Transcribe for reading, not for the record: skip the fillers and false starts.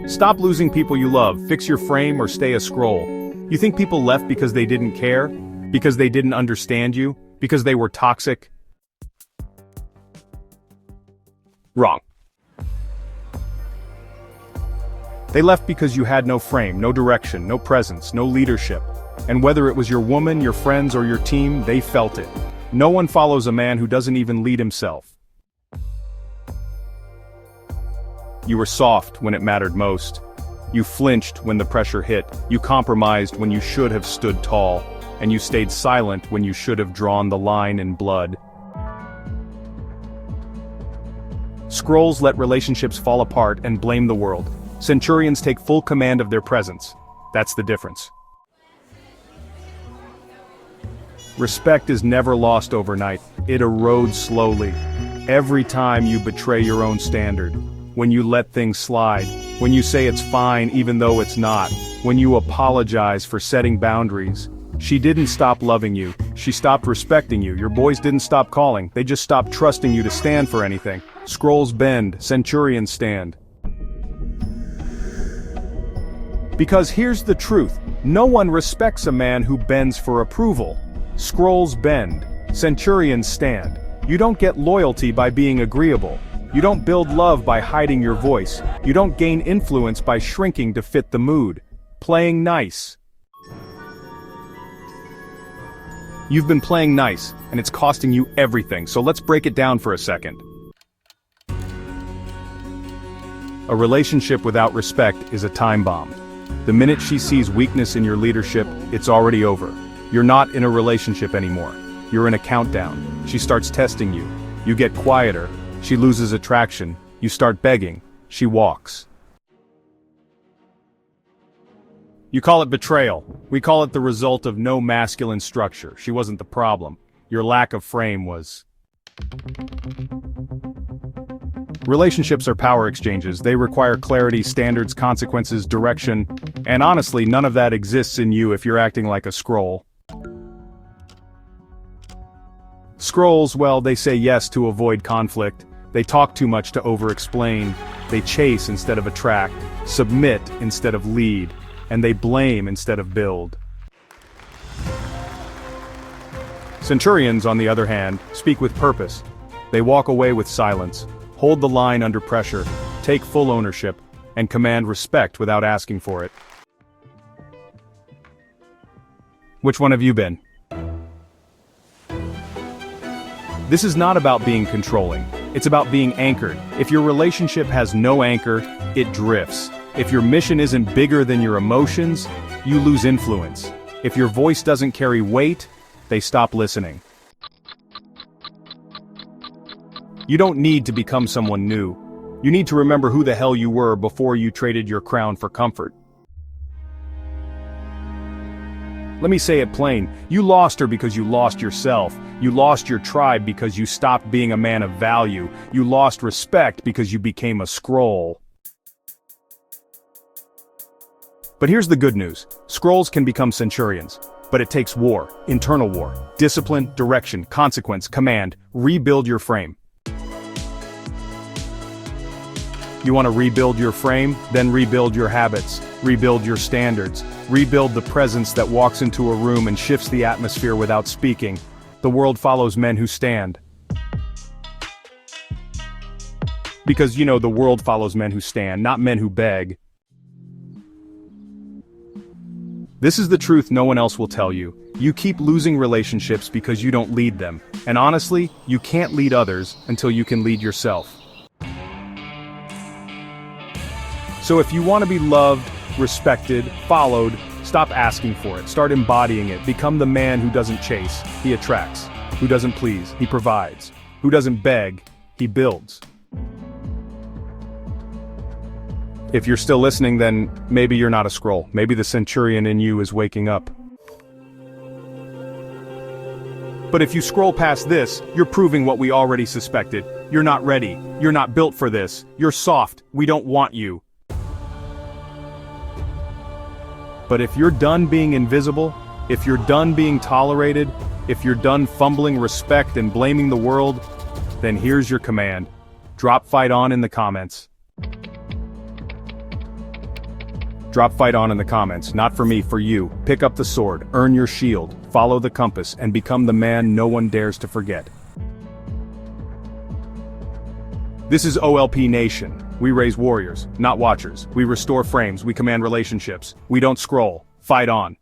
Stop losing people you love, fix your frame or stay a scroll. You think people left because they didn't care? Because they didn't understand you? Because they were toxic? Wrong. They left because you had no frame, no direction, no presence, no leadership. And whether it was your woman, your friends, or your team, they felt it. No one follows a man who doesn't even lead himself. You were soft when it mattered most. You flinched when the pressure hit. You compromised when you should have stood tall. And you stayed silent when you should have drawn the line in blood. Scrolls let relationships fall apart and blame the world. Centurions take full command of their presence. That's the difference. Respect is never lost overnight. It erodes slowly. Every time you betray your own standard. When you let things slide. When you say it's fine even though it's not. When you apologize for setting boundaries. She didn't stop loving you. She stopped respecting you. Your boys didn't stop calling. They just stopped trusting you to stand for anything. Scrolls bend, Centurions stand. Because here's the truth. No one respects a man who bends for approval. Scrolls bend. Centurions stand. You don't get loyalty by being agreeable. You don't build love by hiding your voice. You don't gain influence by shrinking to fit the mood. Playing nice. You've been playing nice, and it's costing you everything, so let's break it down for a second. A relationship without respect is a time bomb. The minute she sees weakness in your leadership, it's already over. You're not in a relationship anymore. You're in a countdown. She starts testing you. You get quieter. She loses attraction. You start begging. She walks. You call it betrayal. We call it the result of no masculine structure. She wasn't the problem. Your lack of frame was. Relationships are power exchanges. They require clarity, standards, consequences, direction, and honestly, none of that exists in you if you're acting like a scroll. Scrolls, well, they say yes to avoid conflict. They talk too much to over-explain. They chase instead of attract, submit instead of lead, and they blame instead of build. Centurions, on the other hand, speak with purpose. They walk away with silence, hold the line under pressure, take full ownership, and command respect without asking for it. Which one have you been? This is not about being controlling. It's about being anchored. If your relationship has no anchor, it drifts. If your mission isn't bigger than your emotions, you lose influence. If your voice doesn't carry weight, they stop listening. You don't need to become someone new. You need to remember who the hell you were before you traded your crown for comfort. Let me say it plain. You lost her because you lost yourself. You lost your tribe because you stopped being a man of value. You lost respect because you became a scroll. But here's the good news. Scrolls can become centurions. But it takes war, internal war, discipline, direction, consequence, command. Rebuild your frame. You want to rebuild your frame? Then rebuild your habits, rebuild your standards, rebuild the presence that walks into a room and shifts the atmosphere without speaking. The world follows men who stand. Because, you know, the world follows men who stand, not men who beg. This is the truth no one else will tell you. You keep losing relationships because you don't lead them. And honestly, you can't lead others until you can lead yourself. So if you want to be loved, respected, followed, stop asking for it. Start embodying it. Become the man who doesn't chase, he attracts. Who doesn't please, he provides. Who doesn't beg, he builds. If you're still listening, then maybe you're not a scroll. Maybe the centurion in you is waking up. But if you scroll past this, you're proving what we already suspected. You're not ready. You're not built for this. You're soft. We don't want you. But if you're done being invisible, if you're done being tolerated, if you're done fumbling respect and blaming the world, then here's your command. Drop fight on in the comments. Drop fight on in the comments, not for me, for you. Pick up the sword, earn your shield, follow the compass, and become the man no one dares to forget. This is OLP Nation. We raise warriors, not watchers. We restore frames, we command relationships. We don't scroll. Fight on.